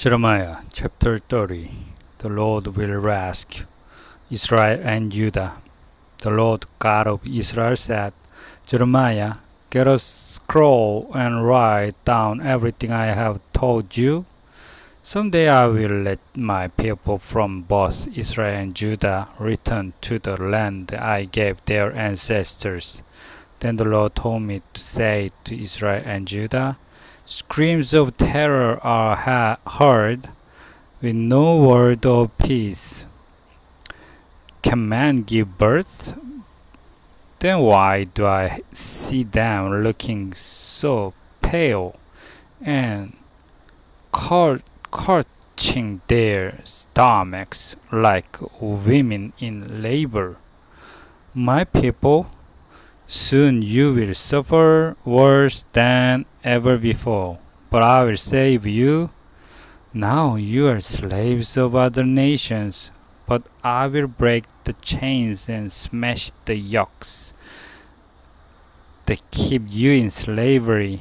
Jeremiah chapter 30. The Lord will rescue Israel and Judah. The Lord God of Israel said, Jeremiah, get a scroll and write down everything I have told you. Someday I will let my people from both Israel and Judah return to the land I gave their ancestors. Then the Lord told me to say to Israel and Judah, screams of terror are heard, with no word of peace. Can man give birth? Then why do I see them looking so pale and clutching their stomachs like women in labor? My people, soon you will suffer worse than ever before, but I will save you. Now you are slaves of other nations, but I will break the chains and smash the yokes that keep you in slavery.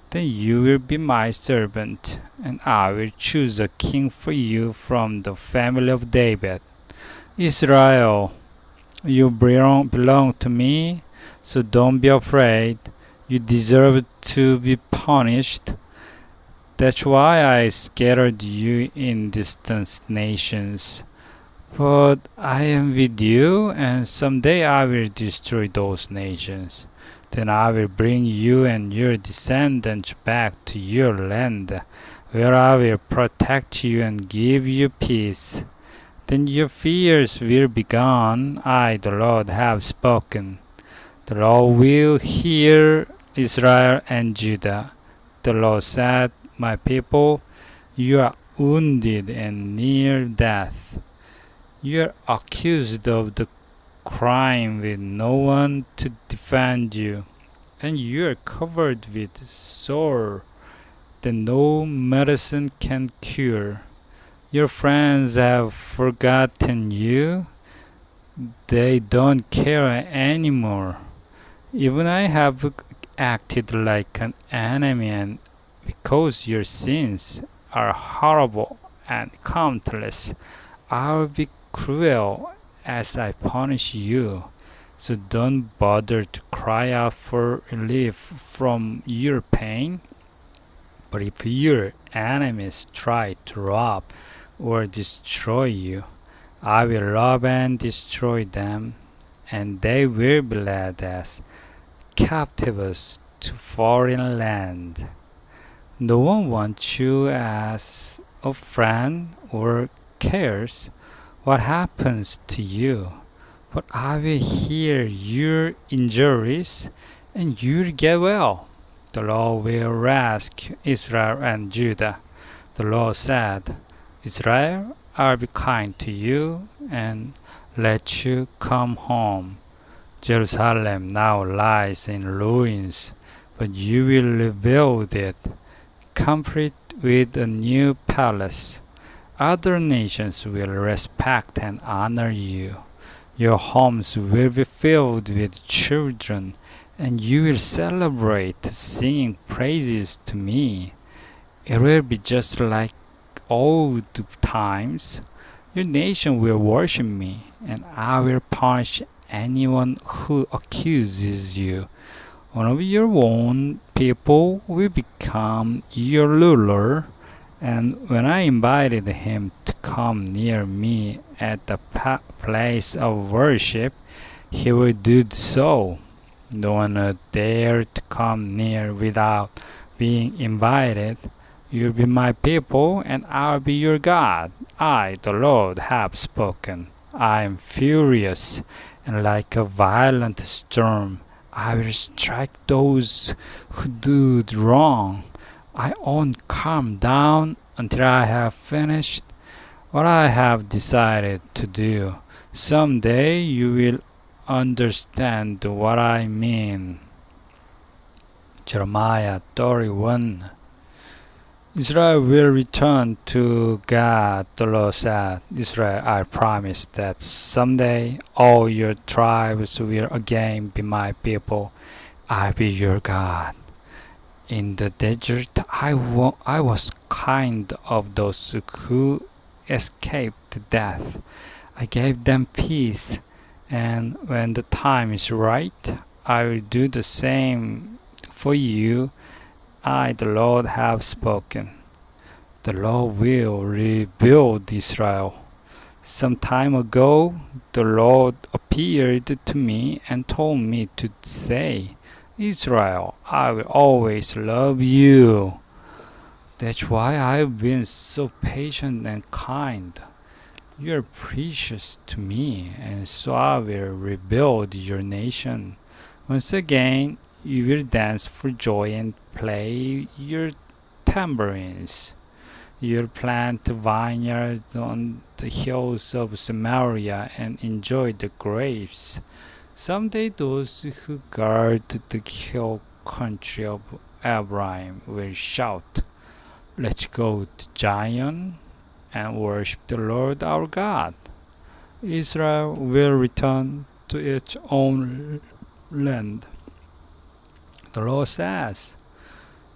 Then you will be my servant, and I will choose a king for you from the family of David. Israel, you belong to me, so don't be afraid. You deserve to be punished. That's why I scattered you in distant nations. But I am with you, and someday I will destroy those nations. Then I will bring you and your descendants back to your land, where I will protect you and give you peace. Then your fears will be gone. I, the Lord, have spoken. The Lord will hear Israel and Judah. The Lord said, my people, you are wounded and near death. You are accused of the crime with no one to defend you, and you are covered with sore that no medicine can cure. Your friends have forgotten you. They don't care anymore. Even I have acted like an enemy, and because your sins are horrible and countless, I will be cruel as I punish you. So don't bother to cry out for relief from your pain. But if your enemies try to rob or destroy you, I will rob and destroy them, and they will be led as captives to foreign land. No one wants you as a friend or cares what happens to you, but I will heal your injuries and you'll get well. The Lord will rescue Israel and Judah. The Lord said, Israel, I'll be kind to you and let you come home. Jerusalem now lies in ruins, but you will rebuild it, complete with a new palace. Other nations will respect and honor you. Your homes will be filled with children, and you will celebrate, singing praises to me. It will be just like old times. Your nation will worship me, and I will punish anyone who accuses you. One of your own people will become your ruler, and when I invited him to come near me at the place of worship, he will do so. No one would dare to come near without being invited. You'll be my people, and I'll be your God. I, the Lord, have spoken. I am furious, and like a violent storm, I will strike those who do wrong. I won't calm down until I have finished what I have decided to do. Someday you will understand what I mean. Jeremiah 31. Israel will return to God, the Lord said. Israel, I promise that someday all your tribes will again be my people. I will be your God. In the desert, I was kind of those who escaped death. I gave them peace, and when the time is right, I will do the same for you. I, the Lord, have spoken. The Lord will rebuild Israel. Some time ago, the Lord appeared to me and told me to say, Israel, I will always love you. That's why I've been so patient and kind. You are precious to me, and so I will rebuild your nation. Once again, you will dance for joy and play your tambourines. You'll plant vineyards on the hills of Samaria and enjoy the grapes. Someday those who guard the hill country of Abraham will shout, Let's go to Zion and worship the Lord our God. Israel will return to its own land. The Lord says,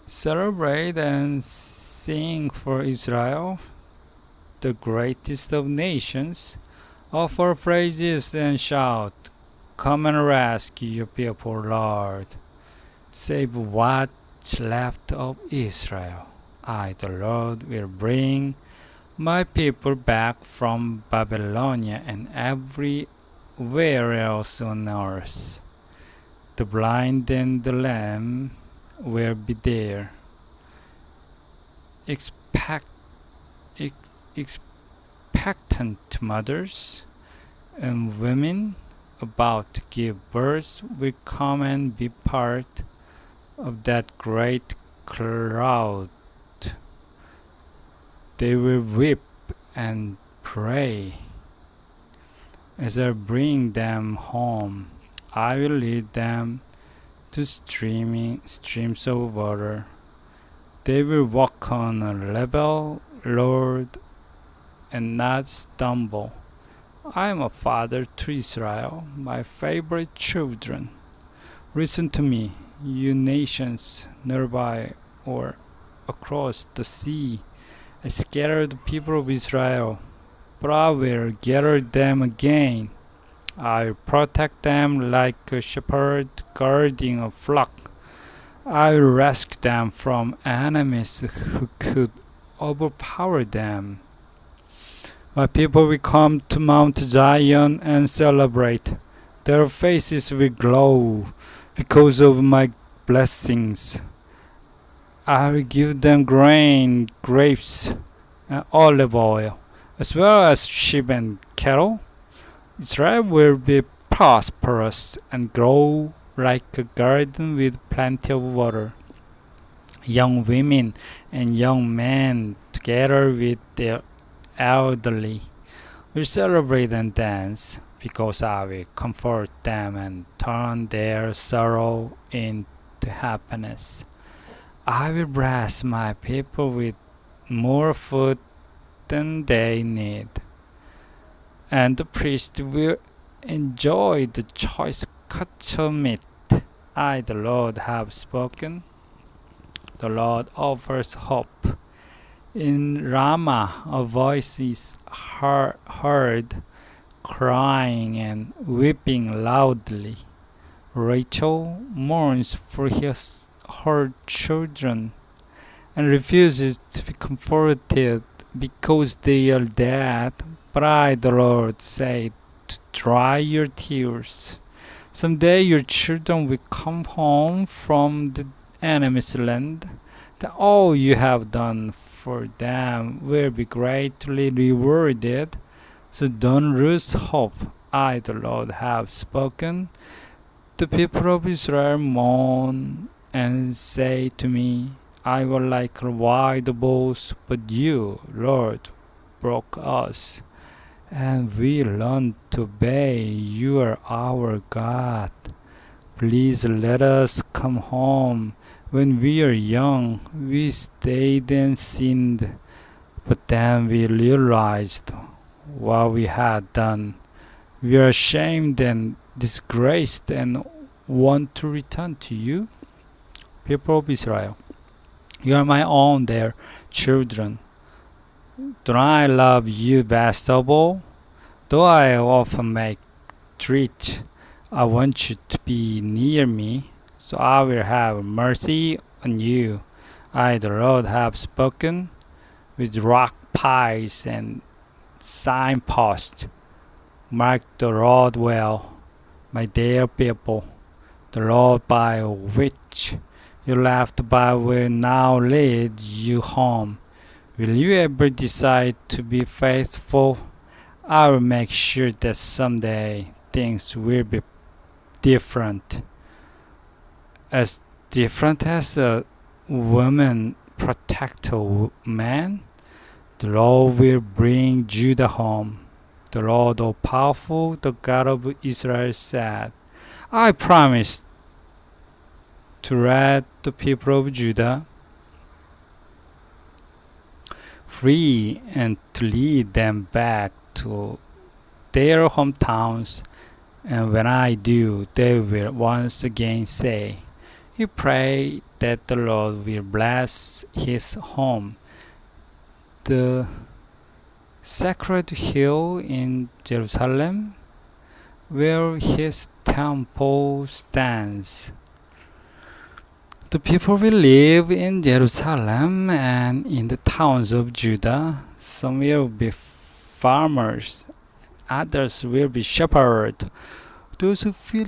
Celebrate and sing for Israel, the greatest of nations. Offer praises and shout, Come and rescue your people, Lord. Save what's left of Israel. I, the Lord, will bring my people back from Babylonia and everywhere else on earth. The blind and the lame will be there. Expectant mothers and women about to give birth will come and be part of that great crowd. They will weep and pray. As I bring them home, I will lead them to streams of water. They will walk on a level road and not stumble. I am a father to Israel, my favorite children. Listen to me, you nations nearby or across the sea. I scattered the people of Israel, but I will gather them again. I will protect them like a shepherd guarding a flock. I will rescue them from enemies who could overpower them. My people will come to Mount Zion and celebrate. Their faces will glow because of my blessings. I will give them grain, grapes, and olive oil, as well as sheep and cattle. Israel will be prosperous and grow like a garden with plenty of water. Young women and young men, together with their elderly, will celebrate and dance, because I will comfort them and turn their sorrow into happiness. I will bless my people with more food than they need, and the priest will enjoy the choice cuts of meat. I, the Lord, have spoken. The Lord offers hope. In Ramah, a voice is heard crying and weeping loudly. Rachel mourns for her children and refuses to be comforted because they are dead. But I, the Lord, say to dry your tears. Someday your children will come home from the enemy's land. Then all you have done for them will be greatly rewarded. So don't lose hope. I, the Lord, have spoken. The people of Israel mourn and say to me, I was like wild bulls, but you, Lord, broke us, and we learned to obey. You are our God. Please let us come home. When we are young, we stayed and sinned, but then we realized what we had done. We are ashamed and disgraced and want to return to you, people of Israel. You are my own, dear children. Don't I love you best of all? Though I often make treat, I want you to be near me, so I will have mercy on you. I, the Lord, have spoken with rock piles and signposts. Mark the road well, my dear people. The road by which you left but will now lead you home. Will you ever decide to be faithful? I will make sure that someday things will be different. As different as a woman protect a man, the Lord will bring Judah home. The Lord all powerful, the God of Israel said, I promise to let the people of Judah free and to lead them back to their hometowns. And when I do, they will once again say, we pray that the Lord will bless his home, the sacred hill in Jerusalem, where his temple stands. The people will live in Jerusalem and in the towns of Judah. Some will be farmers, others will be shepherds. Those who feel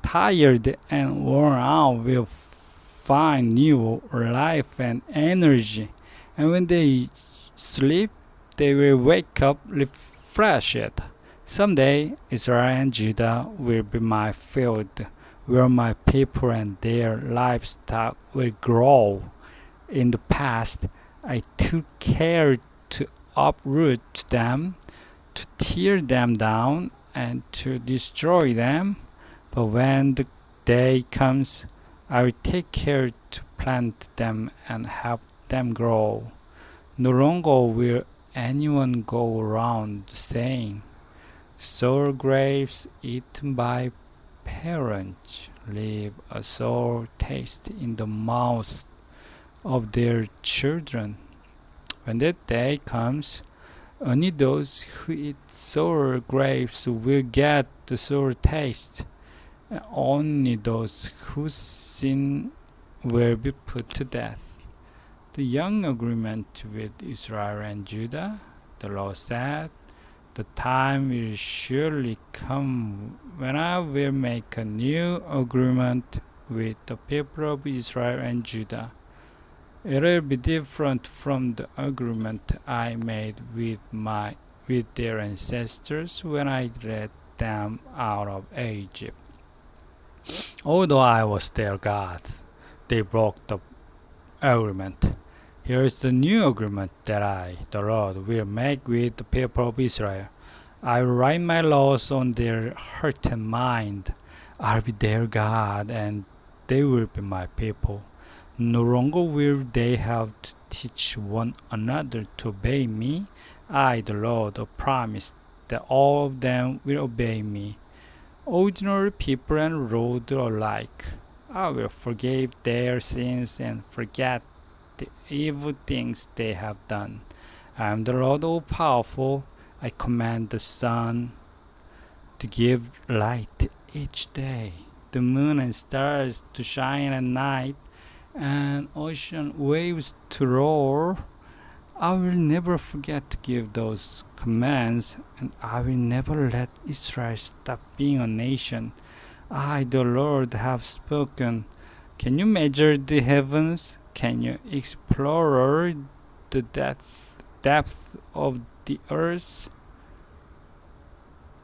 tired and worn out will find new life and energy. And when they sleep, they will wake up refreshed. Someday, Israel and Judah will be my field, where my people and their livestock will grow. In the past, I took care to uproot them, to tear them down, and to destroy them. But when the day comes, I will take care to plant them and help them grow. No longer will anyone go around saying, sour grapes eaten by parents leave a sour taste in the mouth of their children. When that day comes, only those who eat sour grapes will get the sour taste, and only those who sin will be put to death. The young agreement with Israel and Judah, the Lord said, the time will surely come when I will make a new agreement with the people of Israel and Judah. It will be different from the agreement I made with their ancestors when I led them out of Egypt. Although I was their God, they broke the agreement. Here is the new agreement that I, the Lord, will make with the people of Israel. I will write my laws on their heart and mind. I'll be their God, and they will be my people. No longer will they have to teach one another to obey me. I, the Lord, promise that all of them will obey me. Ordinary people and rude alike. I will forgive their sins and forget the evil things they have done. I am the Lord all-powerful. I command the sun to give light each day, the moon and stars to shine at night, and ocean waves to roar. I will never forget to give those commands, and I will never let Israel stop being a nation. I, the Lord, have spoken. Can you measure the heavens? Can you explore the depth of the earth?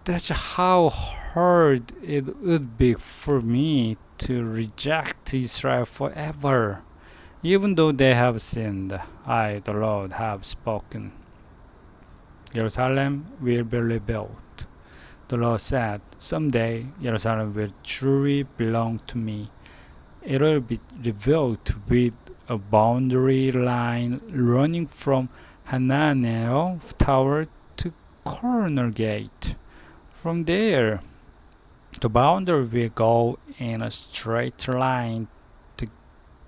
That's how hard it would be for me to reject Israel forever. Even though they have sinned, I, the Lord, have spoken. Jerusalem will be rebuilt. The Lord said, someday Jerusalem will truly belong to me. It will be rebuilt with a boundary line running from Hananel Tower to Corner Gate. From there, the boundary will go in a straight line to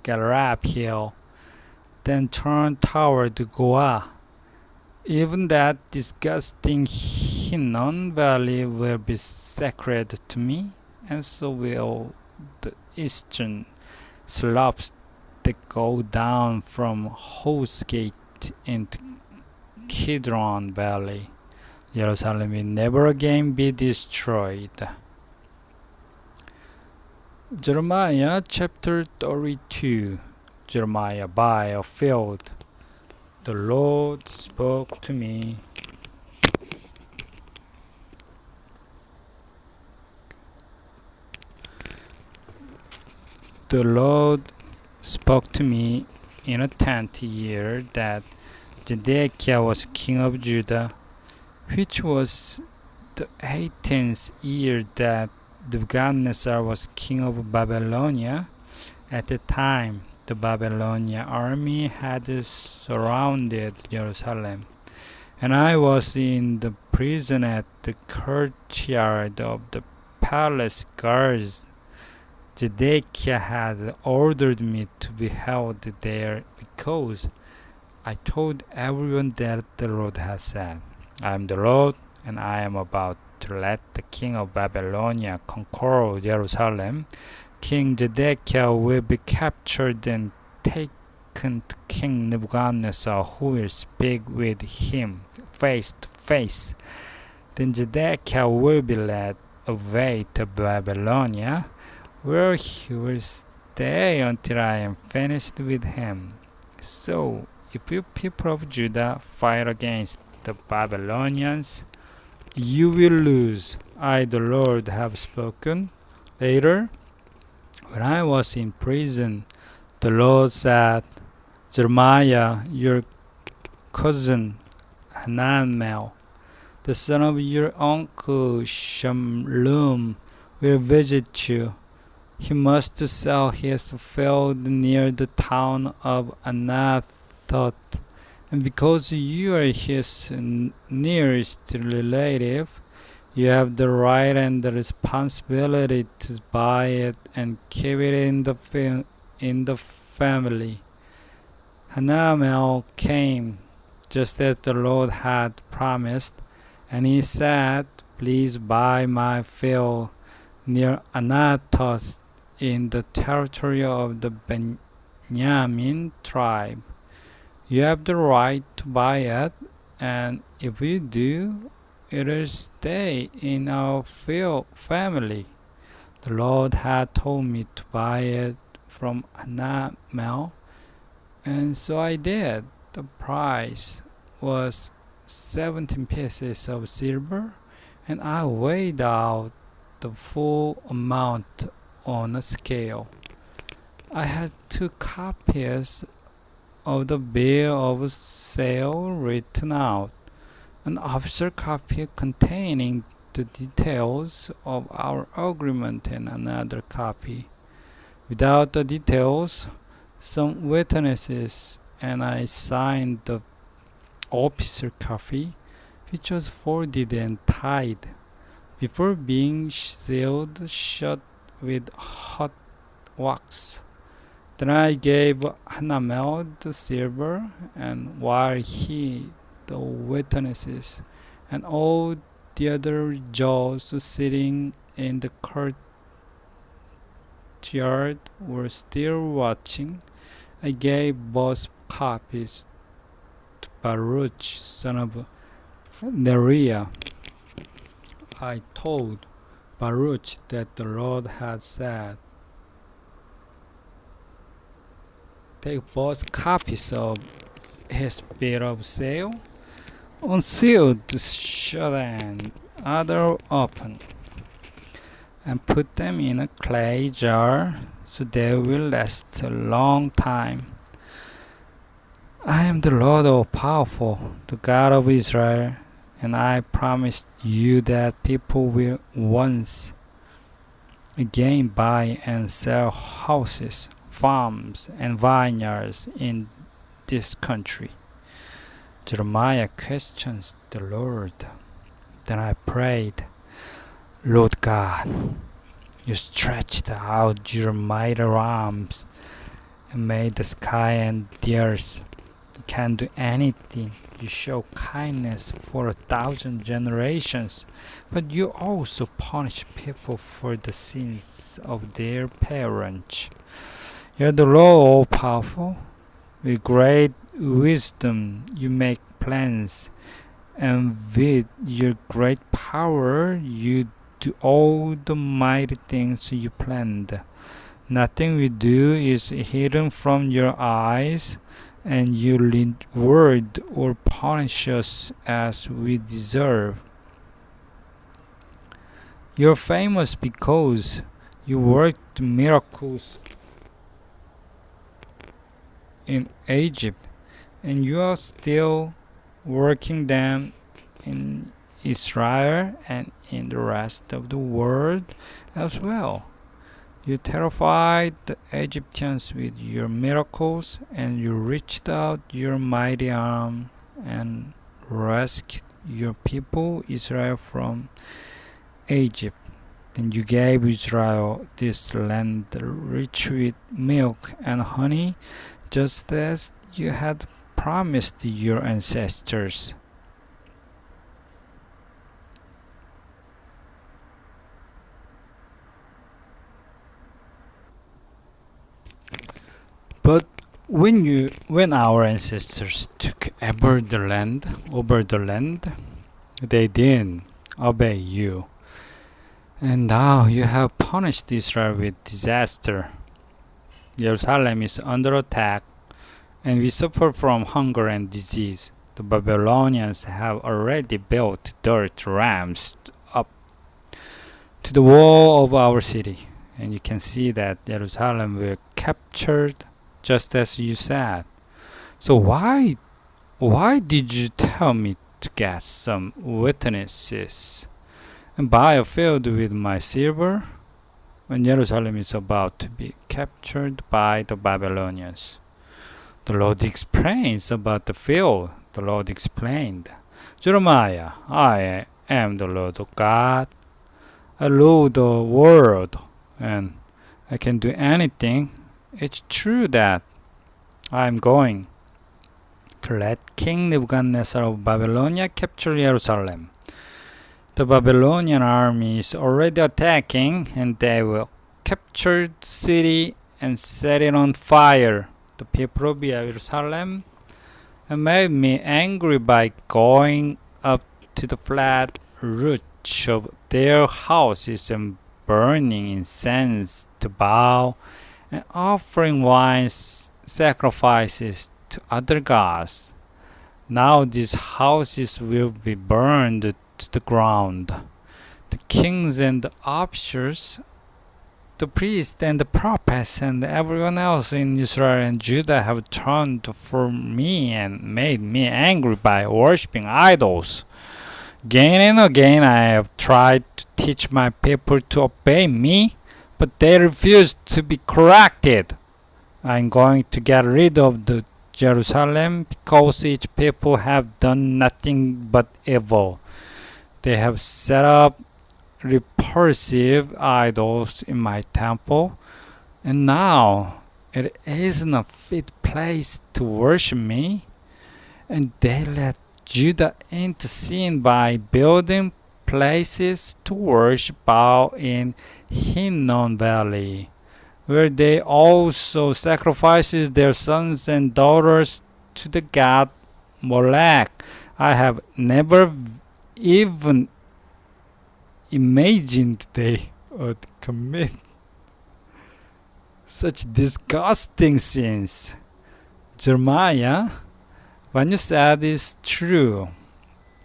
Garab Hill, then turn toward Goa. Even that disgusting Hinnon Valley will be sacred to me, and so will the eastern slopes that go down from Hose Gate into Kidron Valley. Jerusalem will never again be destroyed. Jeremiah chapter 32. Jeremiah by a field. The Lord spoke to me. The Lord spoke to me in a 10th year that Zedekiah was king of Judah, which was the 18th year that Nebuchadnezzar was king of Babylonia. At the time, the Babylonian army had surrounded Jerusalem, and I was in the prison at the courtyard of the palace guards. Zedekiah had ordered me to be held there because I told everyone that the Lord had said, I am the Lord, and I am about to let the king of Babylonia conquer Jerusalem. King Zedekiah will be captured and taken to King Nebuchadnezzar, who will speak with him face to face. Then Zedekiah will be led away to Babylonia, where he will stay until I am finished with him. So, if you people of Judah fight against the Babylonians, you will lose. I, the Lord, have spoken. Later, when I was in prison, the Lord said, Jeremiah, your cousin Hananel, the son of your uncle Shalom, will visit you. He must sell his field near the town of Anathoth, and because you are his nearest relative, you have the right and the responsibility to buy it and keep it in the family. Hanamel came just as the Lord had promised, and he said, Please buy my field near Anathoth in the territory of the Benjamin tribe. You have the right to buy it, and if you do, it will stay in our family. The Lord had told me to buy it from Hanamel, and so I did. The price was 17 pieces of silver, and I weighed out the full amount on a scale. I had 2 copies of the bill of sale written out, an official copy containing the details of our agreement and another copy without the details, some witnesses, and I signed the official copy, which was folded and tied before being sealed shut with hot wax. Then I gave Hanamel the silver, and while he, the witnesses, and all the other Jews sitting in the courtyard were still watching, I gave both copies to Baruch, son of Neriah. I told Baruch that the Lord had said, Take both copies of his bill of sale, unseal the shut and other open, and put them in a clay jar so they will last a long time. I am the Lord all-powerful, the God of Israel, and I promised you that people will once again buy and sell houses, farms, and vineyards in this country. Jeremiah questions the Lord. Then I prayed, Lord God, you stretched out your mighty arms and made the sky and the earth. You can do anything. You show kindness for 1,000 generations, but you also punish people for the sins of their parents. You're the Lord all powerful. With great wisdom, you make plans, and with your great power, you do all the mighty things you planned. Nothing we do is hidden from your eyes, and you reward or punish us as we deserve. You're famous because you worked miracles in Egypt, and you are still working them in Israel and in the rest of the world as well. You terrified the Egyptians with your miracles, and you reached out your mighty arm and rescued your people Israel from Egypt. Then you gave Israel this land rich with milk and honey, just as you had promised your ancestors. But when our ancestors took over the land, they didn't obey you. And now you have punished Israel with disaster. Jerusalem is under attack, and we suffer from hunger and disease. The Babylonians have already built dirt ramps up to the wall of our city, and you can see that Jerusalem will captured just as you said. So why did you tell me to get some witnesses and buy a field with my silver when Jerusalem is about to be captured by the Babylonians? The Lord explains about the field. The Lord explained, Jeremiah, I am the Lord of God. I rule the world, and I can do anything. It's true that I am going to let King Nebuchadnezzar of Babylonia capture Jerusalem. The Babylonian army is already attacking, and they will capture the city and set it on fire. The people of Jerusalem have made me angry by going up to the flat roofs of their houses and burning incense to Baal and offering wine sacrifices to other gods. Now these houses will be burned to the ground. The kings and the officers, the priests and the prophets and everyone else in Israel and Judah have turned from me and made me angry by worshipping idols. Again and again I have tried to teach my people to obey me, but they refuse to be corrected. I'm going to get rid of the Jerusalem because each people have done nothing but evil. They have set up repulsive idols in my temple, and now it isn't a fit place to worship me. And they let Judah into sin by building places to worship Baal in Hinnom Valley, where they also sacrifices their sons and daughters to the god Molech. I have never even imagined they would commit such disgusting sins. Jeremiah, what you said is true.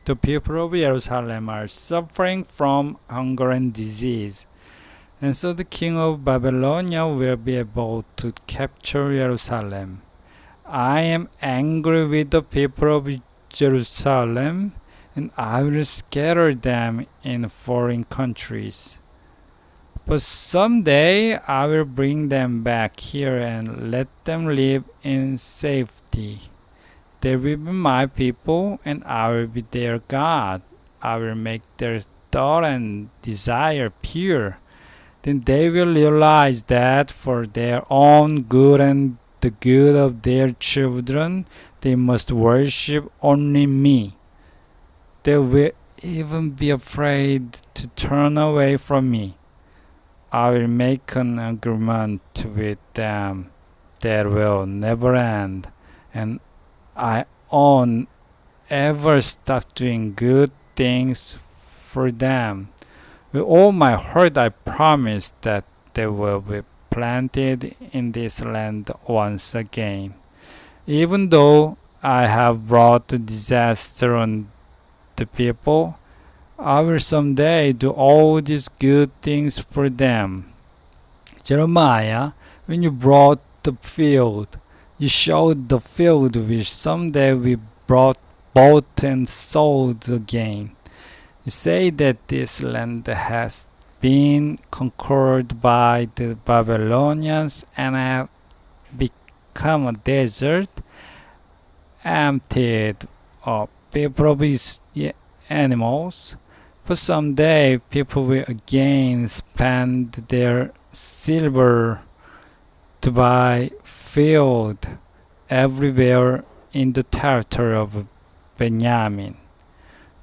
The people of Jerusalem are suffering from hunger and disease, and so the king of Babylonia will be able to capture Jerusalem. I am angry with the people of Jerusalem, and I will scatter them in foreign countries. But someday I will bring them back here and let them live in safety. They will be my people, and I will be their God. I will make their thought and desire pure. Then they will realize that for their own good and the good of their children, they must worship only me. They will even be afraid to turn away from me. I will make an agreement with them that will never end, and I won't ever stop doing good things for them. With all my heart, I promise that they will be planted in this land once again. Even though I have brought disaster on the people, I will someday do all these good things for them. Jeremiah, when you brought the field, you showed the field which someday we bought and sold again. You say that this land has been conquered by the Babylonians and have become a desert, emptied of people of its animals. But someday people will again spend their silver to buy field everywhere in the territory of Benjamin,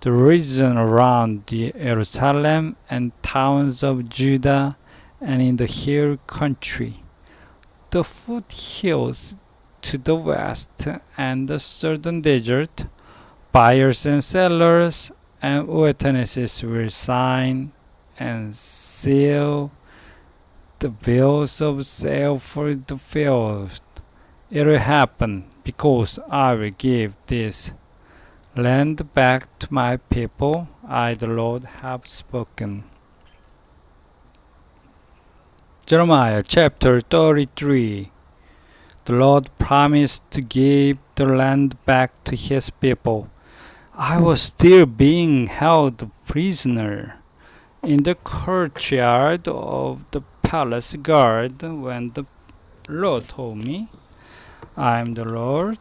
the region around Jerusalem and towns of Judah, and in the hill country, the foothills to the west, and the southern desert. Buyers and sellers and witnesses will sign and seal the bills of sale for the field. It will happen because I will give this land back to my people. I, the Lord, have spoken. Jeremiah chapter 33. The Lord promised to give the land back to his people. I was still being held prisoner in the courtyard of the palace guard when the Lord told me, I am the Lord.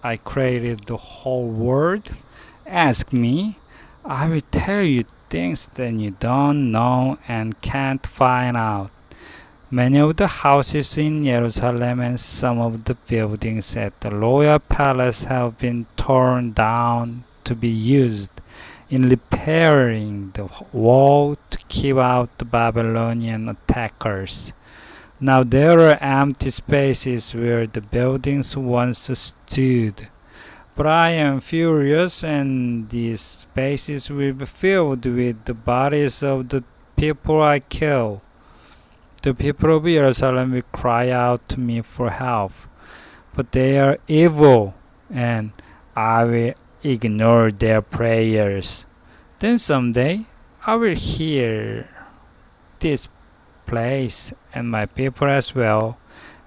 I created the whole world. Ask me. I will tell you things that you don't know and can't find out. Many of the houses in Jerusalem and some of the buildings at the royal palace have been torn down to be used in repairing the wall to keep out the Babylonian attackers. Now there are empty spaces where the buildings once stood. But I am furious, and these spaces will be filled with the bodies of the people I kill. The people of Jerusalem will cry out to me for help, but they are evil, and I will ignore their prayers. Then someday I will hear this place and my people as well,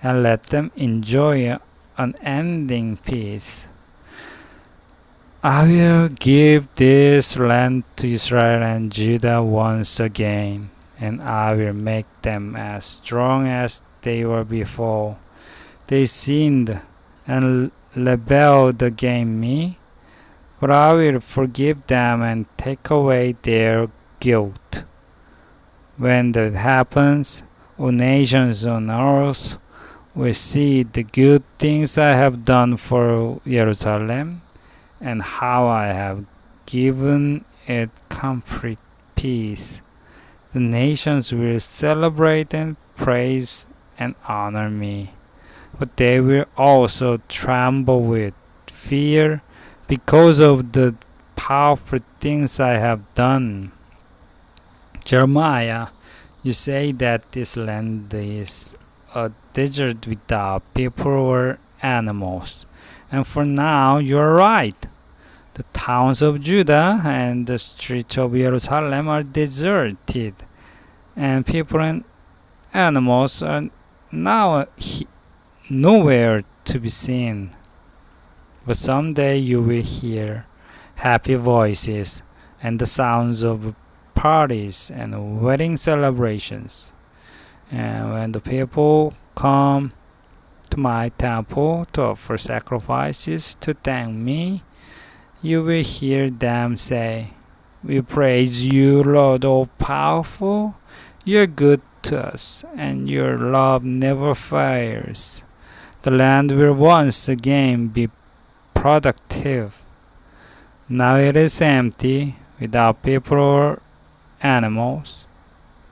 and let them enjoy unending peace. I will give this land to Israel and Judah once again, and I will make them as strong as they were before. They sinned and rebelled against me, but I will forgive them and take away their guilt. When that happens, all nations on earth will see the good things I have done for Jerusalem, and how I have given it complete peace. The nations will celebrate and praise and honor me, but they will also tremble with fear because of the powerful things I have done. Jeremiah, you say that this land is a desert without people or animals, and for now you are right. The towns of Judah and the streets of Jerusalem are deserted, and people and animals are now nowhere to be seen. But someday you will hear happy voices and the sounds of parties and wedding celebrations. And when the people come to my temple to offer sacrifices to thank me, you will hear them say, We praise you, Lord all-powerful. You're good to us, and your love never fails. The land will once again be productive. Now it is empty, without people or animals.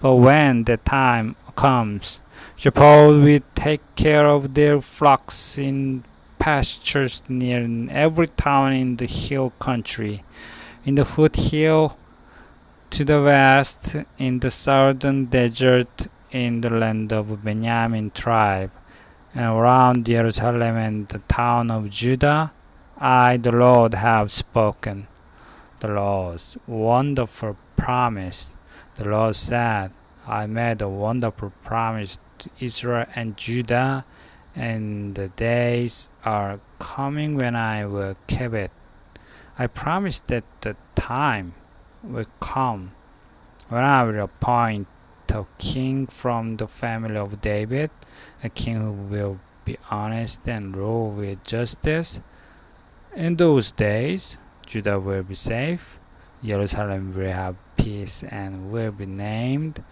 But when the time comes, shepherds will take care of their flocks in pastures near every town in the hill country, in the foothill to the west, in the southern desert, in the land of Benjamin tribe, and around Jerusalem and the town of Judah. I, the Lord, have spoken. The Lord's wonderful promise. The Lord said, I made a wonderful promise to Israel and Judah, and the days are coming when I will keep it. I promised that the time will come when I will appoint a king from the family of David, a king who will be honest and rule with justice. In those days, Judah will be safe, Jerusalem will have peace and will be named,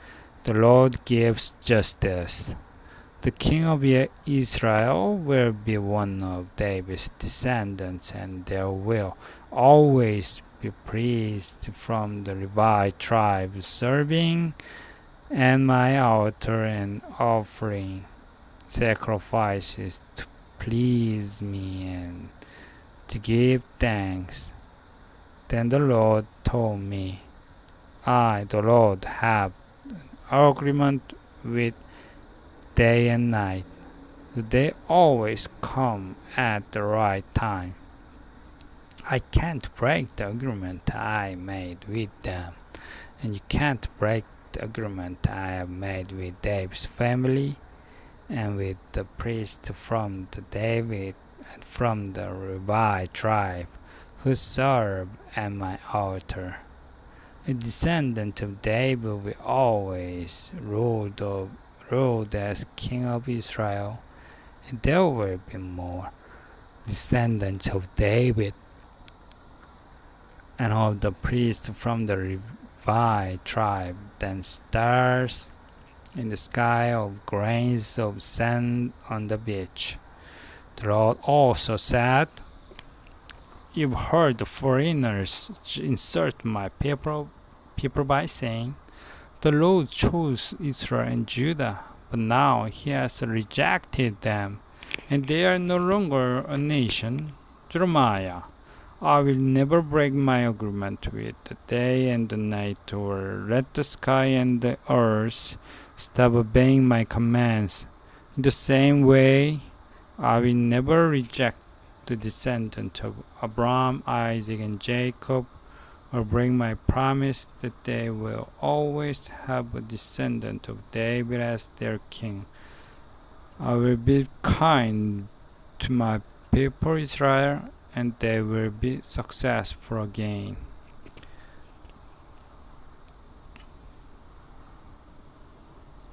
The Lord gives justice. The king of Israel will be one of David's descendants, and there will always be priests from the Levi tribe serving at my altar and offering sacrifices to please me and to give thanks. Then the Lord told me, I, the Lord, have an agreement with day and night. They always come at the right time. I can't break the agreement I made with them, and you can't break the agreement I have made with David's family and with the priests from the David and from the Levi tribe who serve at my altar. A descendant of David will always rule as king of Israel, and there will be more descendants of David and of the priests from the Levi tribe than stars in the sky or grains of sand on the beach. The Lord also said, You've heard the foreigners insult my people by saying, The Lord chose Israel and Judah, but now he has rejected them, and they are no longer a nation. Jeremiah, I will never break my agreement with the day and the night, or let the sky and the earth stop obeying my commands. In the same way, I will never reject the descendants of Abraham, Isaac, and Jacob, or break my promise that they will always have a descendant of David as their king. I will be kind to my people Israel, and they will be successful again.